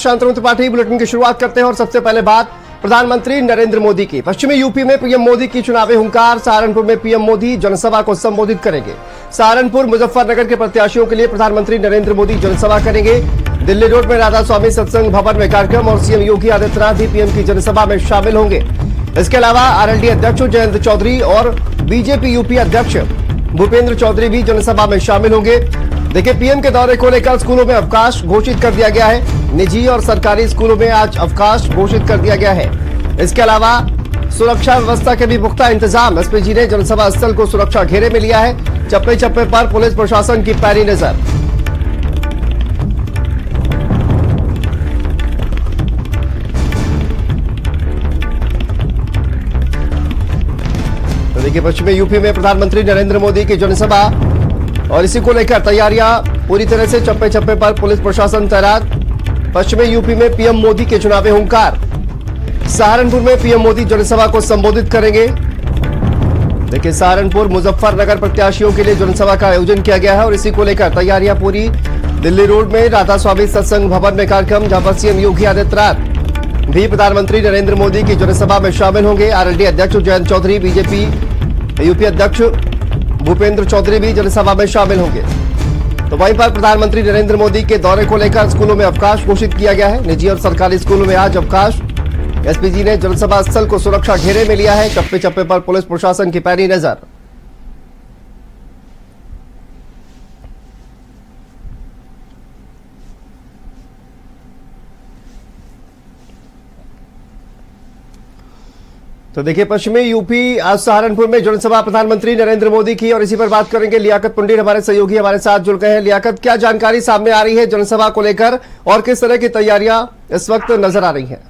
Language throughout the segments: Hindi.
शांतनु त्रिपाठी बुलेटिन की शुरुआत करते हैं और सबसे पहले बात प्रधानमंत्री नरेंद्र मोदी की। पश्चिमी यूपी में पीएम मोदी की चुनावी हुंकार। सहारनपुर में पीएम मोदी जनसभा को संबोधित करेंगे। सहारनपुर मुजफ्फरनगर के प्रत्याशियों के लिए प्रधानमंत्री नरेंद्र मोदी जनसभा करेंगे। दिल्ली रोड में राधा स्वामी सत्संग भवन में कार्यक्रम और सीएम योगी आदित्यनाथ भी पीएम की जनसभा में शामिल होंगे। इसके अलावा आरएलडी अध्यक्ष जयंत चौधरी और बीजेपी यूपी अध्यक्ष भूपेंद्र चौधरी भी जनसभा में शामिल होंगे। देखिए, पीएम के दौरे को लेकर स्कूलों में अवकाश घोषित कर दिया गया है। निजी और सरकारी स्कूलों में आज अवकाश घोषित कर दिया गया है। इसके अलावा सुरक्षा व्यवस्था के भी पुख्ता इंतजाम। एसपीजी ने जनसभा स्थल को सुरक्षा घेरे में लिया है। चप्पे चप्पे पर पुलिस प्रशासन की पैनी नजर। तो देखिए, पश्चिमी यूपी में प्रधानमंत्री नरेंद्र मोदी की जनसभा और इसी को लेकर तैयारियां पूरी तरह से। चप्पे चप्पे पर पुलिस प्रशासन तैनात। पश्चिमी यूपी में पीएम मोदी के चुनावी हुंकार। सहारनपुर में पीएम मोदी जनसभा को संबोधित करेंगे। देखिए, सहारनपुर मुजफ्फरनगर प्रत्याशियों के लिए जनसभा का आयोजन किया गया है और इसी को लेकर तैयारियां पूरी। दिल्ली रोड में राधा स्वामी सत्संग भवन में कार्यक्रम, जहां पर सीएम योगी आदित्यनाथ भी प्रधानमंत्री नरेंद्र मोदी की जनसभा में शामिल होंगे। आरएलडी अध्यक्ष जयंत चौधरी, बीजेपी यूपी अध्यक्ष भूपेंद्र चौधरी भी जनसभा में शामिल होंगे। तो वहीं पर प्रधानमंत्री नरेंद्र मोदी के दौरे को लेकर स्कूलों में अवकाश घोषित किया गया है। निजी और सरकारी स्कूलों में आज अवकाश। एसपीजी ने जनसभा स्थल को सुरक्षा घेरे में लिया है। चप्पे चप्पे पर पुलिस प्रशासन की पैनी नजर। तो देखिए, पश्चिमी यूपी आज सहारनपुर में जनसभा प्रधानमंत्री नरेंद्र मोदी की और इसी पर बात करेंगे। लियाकत पंडित हमारे सहयोगी हमारे साथ जुड़ गए हैं। लियाकत, क्या जानकारी सामने आ रही है जनसभा को लेकर और किस तरह की तैयारियां इस वक्त नजर आ रही हैं?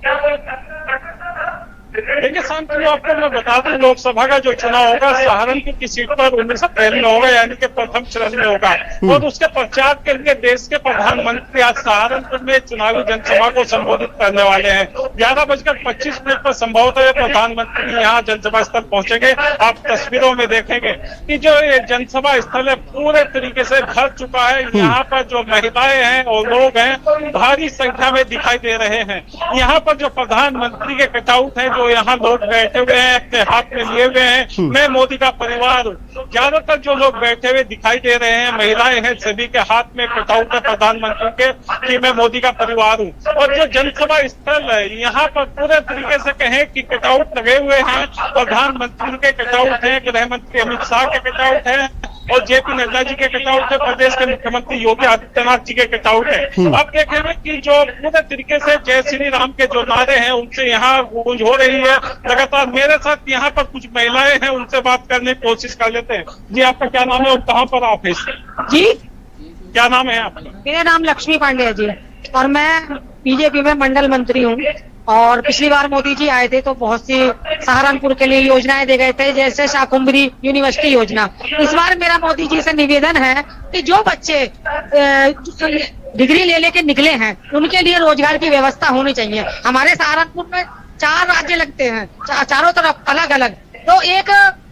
देखिए शांतनु, आपको मैं बता दूं, लोकसभा का जो चुनाव होगा सहारनपुर की सीट पर 19 अप्रैल में होगा, यानी कि प्रथम चरण में होगा। और उसके प्रचार के लिए देश के प्रधानमंत्री आज सहारनपुर में चुनावी जनसभा को संबोधित करने वाले हैं। 11:25 पर संभवतः प्रधानमंत्री यहाँ जनसभा स्थल पहुंचेंगे। आप तस्वीरों में देखेंगे कि जो ये जनसभा स्थल है पूरे तरीके से भर चुका है। यहाँ पर जो महिलाएं हैं और लोग हैं भारी संख्या में दिखाई दे रहे हैं। यहाँ पर जो प्रधानमंत्री के कटआउट है, जो यहाँ लोग बैठे हुए हैं अपने हाथ में लिए हुए हैं, मैं मोदी का परिवार हूँ। ज्यादातर जो लोग बैठे हुए दिखाई दे रहे हैं महिलाएं हैं, सभी के हाथ में कटआउट है प्रधानमंत्री के कि मैं मोदी का परिवार हूँ। और जो जनसभा स्थल है यहाँ पर पूरे तरीके से कहें कि कटआउट लगे हुए हैं। प्रधानमंत्री के कटआउट है, गृह मंत्री अमित शाह के कटआउट है और जेपी नड्डा जी के कटआउट है, प्रदेश के मुख्यमंत्री योगी आदित्यनाथ जी के कटआउट है। अब देखेंगे कि जो पूरे तरीके से जय श्री राम के जो नारे हैं उनसे यहाँ गूंज हो रही है लगातार। मेरे साथ यहाँ पर कुछ महिलाएं हैं, उनसे बात करने की कोशिश कर लेते हैं। जी, आपका क्या नाम है और कहाँ पर आप हैं? जी, क्या नाम है आपका? मेरा नाम लक्ष्मी पांडे है जी, और मैं बीजेपी में मंडल मंत्री हूँ। और पिछली बार मोदी जी आए थे तो बहुत सी सहारनपुर के लिए योजनाएं दे गए थे, जैसे शाकुंभरी यूनिवर्सिटी योजना। इस बार मेरा मोदी जी से निवेदन है कि जो बच्चे डिग्री ले लेके निकले हैं उनके लिए रोजगार की व्यवस्था होनी चाहिए। हमारे सहारनपुर में 4 राज्य लगते हैं, चारों तरफ अलग अलग। तो एक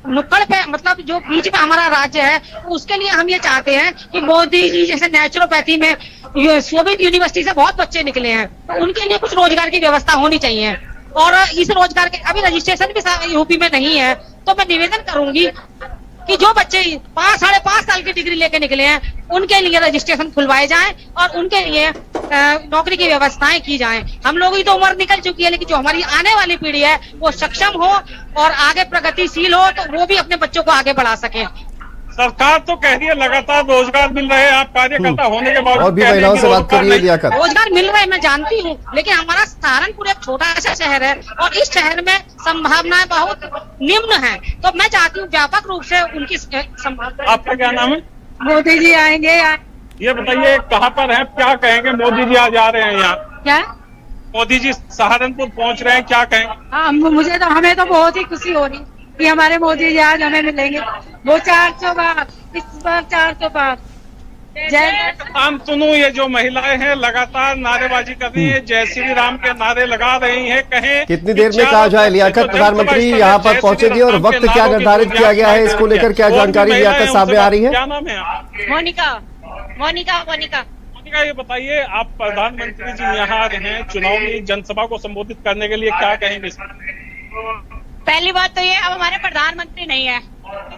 नुक्कड़ पे, मतलब जो बीच में हमारा राज्य है, उसके लिए हम ये चाहते हैं कि मोदी जी जैसे नेचुरोपैथी में सोवियत यूनिवर्सिटी से बहुत बच्चे निकले हैं, तो उनके लिए कुछ रोजगार की व्यवस्था होनी चाहिए। और इस रोजगार के अभी रजिस्ट्रेशन भी यूपी में नहीं है, तो मैं निवेदन करूंगी कि जो बच्चे 5-5.5 साल की डिग्री लेके निकले हैं उनके लिए रजिस्ट्रेशन खुलवाए जाएं और उनके लिए नौकरी की व्यवस्थाएं की जाएं। हम लोगों की तो उम्र निकल चुकी है, लेकिन जो हमारी आने वाली पीढ़ी है वो सक्षम हो और आगे प्रगतिशील हो, तो वो भी अपने बच्चों को आगे बढ़ा सके। सरकार तो कह रही है लगातार रोजगार मिल रहे हैं, आप कार्यकर्ता होने के बावजूद और भी महिलाओं से बात करिए। लियाकत, रोजगार मिल रहे हैं मैं जानती हूँ, लेकिन हमारा सहारनपुर एक छोटा सा शहर है और इस शहर में संभावनाएं बहुत निम्न हैं। तो मैं चाहती हूँ व्यापक रूप से उनकी संभावना। आपका क्या नाम है? मोदी जी आएंगे। ये बताइए कहाँ पर है, क्या कहेंगे? मोदी जी आज आ रहे हैं यहाँ, क्या मोदी जी सहारनपुर पहुँच रहे हैं, क्या कहेंगे? हमें तो बहुत ही खुशी हो रही कि हमारे मोदी जी आज हमें मिलेंगे। वो 400 बार, इस बार 400 बार। शांतनु, ये जो महिलाएं हैं लगातार नारेबाजी कर रही है, जय श्री राम के नारे लगा रही हैं। कहें कितनी देर में कहा जाए लियाकत प्रधानमंत्री यहाँ पर पहुंचेगी और वक्त क्या निर्धारित किया गया है, इसको लेकर क्या जानकारी लियाकत सामने आ रही है? क्या नाम है आपका? मोनिका। का ये बताइए, आप प्रधानमंत्री जी यहाँ आ रहे हैं चुनावी जनसभा को संबोधित करने के लिए, क्या कहेंगे? पहली बात तो ये, अब हमारे प्रधानमंत्री नहीं है,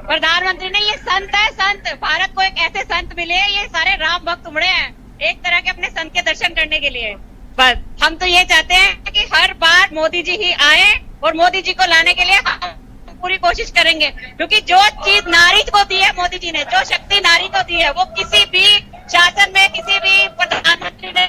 प्रधानमंत्री नहीं, ये संत है। संत, भारत को एक ऐसे संत मिले, ये सारे राम भक्त उमड़े हैं एक तरह के अपने संत के दर्शन करने के लिए। बस हम तो ये चाहते हैं कि हर बार मोदी जी ही आए और मोदी जी को लाने के लिए हम पूरी कोशिश करेंगे, क्योंकि जो चीज नारी को दी है मोदी जी ने, जो शक्ति नारी को दी है, वो किसी भी शासन में किसी भी प्रधानमंत्री ने,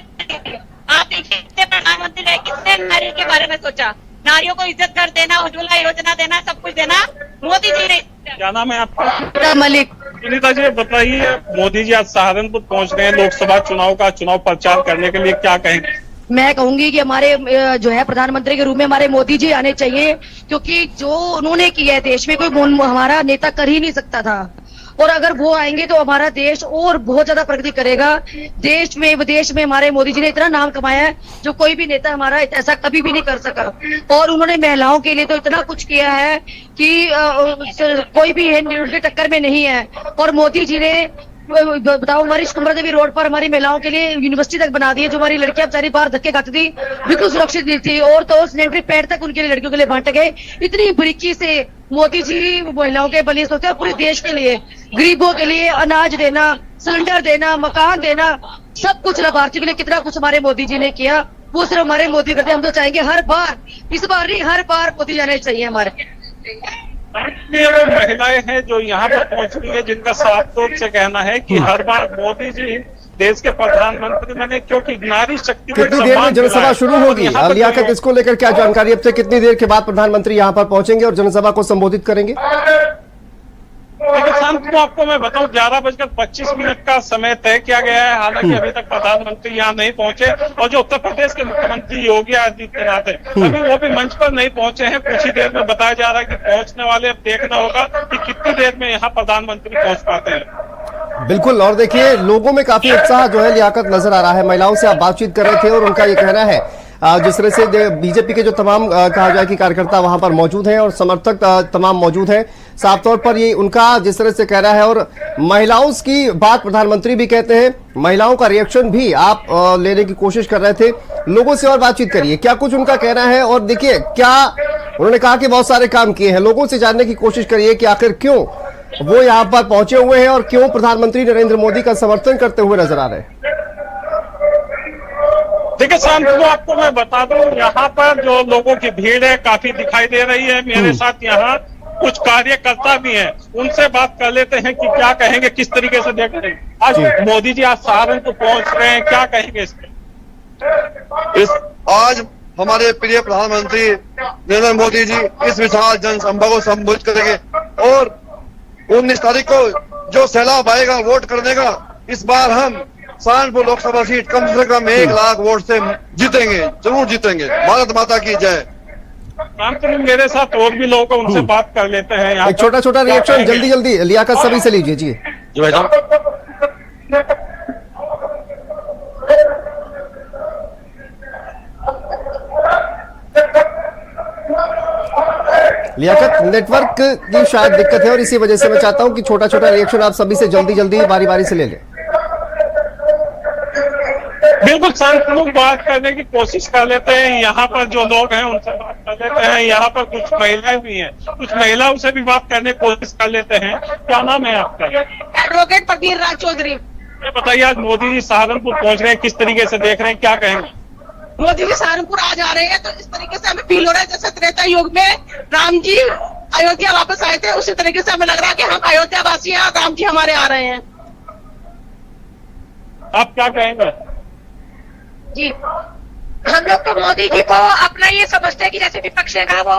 आप देखिए कितने प्रधानमंत्री ने कितने नारी के बारे में सोचा, नारियों को इज्जत कर देना, उज्ज्वला योजना देना, सब कुछ देना मोदी जी ने। क्या नाम है आपका? मलिक। सुनीता जी बताइए, मोदी जी आज सहारनपुर पहुंच रहे हैं लोकसभा चुनाव का चुनाव प्रचार करने के लिए, क्या कहेंगे? मैं कहूंगी कि हमारे जो है प्रधानमंत्री के रूप में हमारे मोदी जी आने चाहिए, क्योंकि जो उन्होंने किया है देश में कोई हमारा नेता कर ही नहीं सकता था, और अगर वो आएंगे तो हमारा देश और बहुत ज्यादा प्रगति करेगा। देश में विदेश में हमारे मोदी जी ने इतना नाम कमाया है जो कोई भी नेता हमारा ऐसा कभी भी नहीं कर सका, और उन्होंने महिलाओं के लिए तो इतना कुछ किया है कि कोई भी उनके टक्कर में नहीं है। और मोदी जी ने बताओ, हमारी कुमरा देवी रोड पर हमारी महिलाओं के लिए यूनिवर्सिटी तक बना दी है, जो हमारी लड़कियां बेचारी बाहर धक्के खाती थी, बिल्कुल सुरक्षित नहीं थी, और तो सैनिटरी पैड तक उनके लिए लड़कियों के लिए बांटे गए। इतनी बरीकी से मोदी जी महिलाओं के बलिए सोचते हैं, पूरे देश के लिए, गरीबों के लिए अनाज देना, सिलेंडर देना, मकान देना, सब कुछ लाभार्थियों के लिए कितना कुछ हमारे मोदी जी ने किया, वो सिर्फ हमारे मोदी करते। हम तो चाहेंगे हर बार, इस बार नहीं हर बार मोदी जाने चाहिए हमारे। ये वो महिलाएं हैं जो यहाँ पर पहुंच रही है, जिनका साफ तौर से कहना है कि हर बार मोदी जी देश के प्रधानमंत्री बने, क्योंकि नारी शक्ति को कितनी देर में जनसभा शुरू होगी? लियाकत, इसको लेकर क्या जानकारी? अब से कितनी देर के बाद प्रधानमंत्री यहाँ पर पहुंचेंगे और जनसभा को संबोधित करेंगे? देखिए शांत को आपको मैं बताऊं, 11:25 का समय तय किया गया है। हालांकि अभी तक प्रधानमंत्री यहाँ नहीं पहुंचे, और जो उत्तर प्रदेश के मुख्यमंत्री योगी आदित्यनाथ है, अभी वो भी मंच पर नहीं पहुंचे हैं। कुछ ही देर में बताया जा रहा है कि पहुंचने वाले, अब देखना होगा कि कितनी देर में यहाँ प्रधानमंत्री पहुंच पाते हैं। बिल्कुल, और देखिए लोगों में काफी उत्साह जो है लियाकत नजर आ रहा है। महिलाओं से आप बातचीत कर रहे थे और उनका ये कहना है, जिस तरह से बीजेपी के जो तमाम कहा जाए कि कार्यकर्ता वहां पर मौजूद हैं और समर्थक तमाम मौजूद हैं, साफ तौर पर ये उनका जिस तरह से कहना है। और महिलाओं की बात प्रधानमंत्री भी कहते हैं, महिलाओं का रिएक्शन भी आप लेने की कोशिश कर रहे थे। लोगों से और बातचीत करिए, क्या कुछ उनका कहना है, और देखिए क्या उन्होंने कहा कि बहुत सारे काम किए हैं। लोगों से जानने की कोशिश करिए कि आखिर क्यों वो यहाँ पर पहुंचे हुए हैं और क्यों प्रधानमंत्री नरेंद्र मोदी का समर्थन करते हुए नजर आ रहे हैं। देखिए शांत को आपको मैं बता दूं, यहाँ पर जो लोगों की भीड़ है काफी दिखाई दे रही है। मेरे साथ यहाँ कुछ कार्यकर्ता भी हैं, उनसे बात कर लेते हैं कि क्या कहेंगे, किस तरीके से देख रहे हैं। आज मोदी जी आज सहारनपुर पहुंच रहे हैं, क्या कहेंगे इसमें? आज हमारे प्रिय प्रधानमंत्री नरेंद्र मोदी जी इस विशाल जनसभा को संबोधित करेंगे, और 19 तारीख को जो सैलाब आएगा वोट करने का, इस बार हम सहारनपुर लोकसभा सीट कम से कम 1 लाख वोट से जीतेंगे, जरूर जीतेंगे। भारत माता की जय। मेरे साथ और भी लोग, उनसे बात कर लेते हैं। एक छोटा छोटा रिएक्शन जल्दी जल्दी लियाकत सभी से लीजिए जी। भाई साहब, लियाकत, नेटवर्क की शायद दिक्कत है और इसी वजह से मैं चाहता हूं कि छोटा छोटा रिएक्शन आप सभी से जल्दी जल्दी बारी बारी से ले लें। बिल्कुल शांत लोग बात करने की कोशिश कर लेते हैं। यहाँ पर जो लोग हैं उनसे बात कर लेते हैं। यहाँ पर कुछ महिलाएं भी हैं, कुछ महिलाओं से भी बात करने की कोशिश कर लेते हैं। क्या नाम है आपका? एडवोकेट प्रवीण राज चौधरी। ये बताइए, आज मोदी जी सहारनपुर पहुंच रहे हैं, किस तरीके से देख रहे हैं, क्या कहेंगे? मोदी जी सहारनपुर आ जा रहे हैं, तो इस तरीके से हमें फील हो रहा है जैसे त्रेता युग में राम जी अयोध्या वापस आए थे, उसी तरीके से हमें लग रहा है कि हम अयोध्या वासी हैं, राम जी हमारे आ रहे हैं। आप क्या कहेंगे? जी, हम लोग तो मोदी जी को अपना ये समझते हैं कि जैसे विपक्ष है वो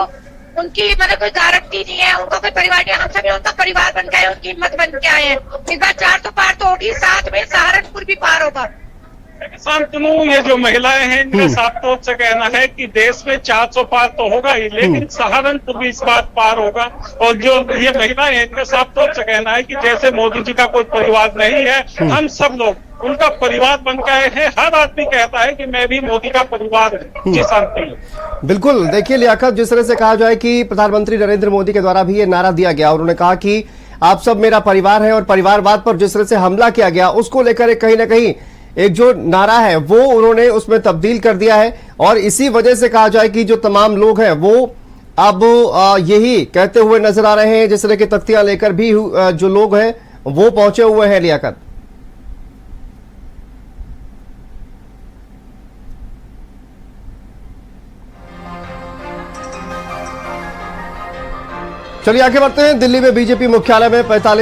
उनकी मतलब कोई गारंटी नहीं है, उनका कोई परिवार नहीं, हम सभी उनका परिवार बन गए, उनकी हिम्मत बन के आए हैं। इस बार 4 तो पार तो होगी, साथ में सहारनपुर भी पार होगा। शांतनु, ये जो महिलाएं हैं इनका साफ तौर से कहना है कि देश में 400 पार तो होगा ही, लेकिन सहारनपुर भी इस बार पार होगा। और जो ये महिलाएं हैं इनका साफ तौर से कहना है कि जैसे मोदी जी का कोई परिवार नहीं है, हम सब लोग उनका परिवार बन गए हैं। हर आदमी कहता है कि मैं भी मोदी का परिवार हूँ। जी शांति। बिल्कुल, देखिए लियाकत, जिस तरह से कहा जाए कि प्रधानमंत्री नरेंद्र मोदी के द्वारा भी ये नारा दिया गया, उन्होंने कहा कि आप सब मेरा परिवार है, और परिवारवाद पर जिस तरह से हमला किया गया उसको लेकर कहीं ना कहीं एक जो नारा है वो उन्होंने उसमें तब्दील कर दिया है, और इसी वजह से कहा जाए कि जो तमाम लोग हैं वो अब यही कहते हुए नजर आ रहे हैं। जिस तरह की तख्तियां लेकर भी जो लोग हैं वो पहुंचे हुए हैं लियाकत। चलिए आगे बढ़ते हैं। दिल्ली में बीजेपी मुख्यालय में 45